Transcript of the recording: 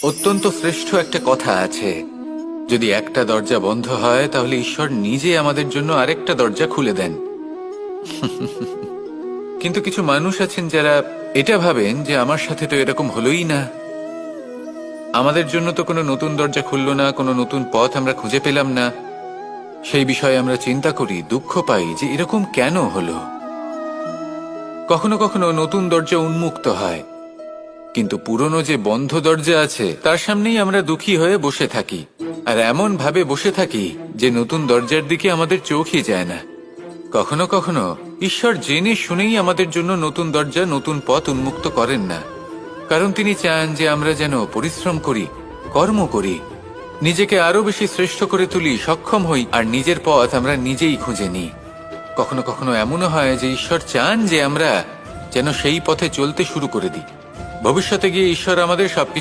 অত্যন্ত শ্রেষ্ঠ একটা কথা আছে, যদি একটা দরজা বন্ধ হয় তাহলে ঈশ্বর নিজে আমাদের জন্য আরেকটা দরজা খুলে দেন। কিন্তু কিছু মানুষ আছেন যারা এটা ভাবেন যে আমার সাথে তো এরকম হলোই না, আমাদের জন্য তো কোনো নতুন দরজা খুললো না, কোনো নতুন পথ আমরা খুঁজে পেলাম না। সেই বিষয়ে আমরা চিন্তা করি, দুঃখ পাই যে এরকম কেন হলো। কখনো কখনো নতুন দরজা উন্মুক্ত হয়, কিন্তু পুরনো যে বন্ধ দরজা আছে তার সামনেই আমরা দুঃখী হয়ে বসে থাকি, আর এমন ভাবে বসে থাকি যে নতুন দরজার দিকে আমাদের চোখই যায় না। কখনো কখনো ঈশ্বর জেনে শুনেই আমাদের জন্য নতুন দরজা, নতুন পথ উন্মুক্ত করেন না, কারণ তিনি চান যে আমরা যেন পরিশ্রম করি, কর্ম করি, নিজেকে আরো বেশি শ্রেষ্ঠ করে তুলি, সক্ষম হই, আর নিজের পথ আমরা নিজেই খুঁজে নিই। কখনো কখনো এমনও হয় যে ঈশ্বর চান যে আমরা যেন সেই পথে চলতে শুরু করে দিই। ভবিষ্যতে গিয়ে ঈশ্বর আমাদের সবকিছু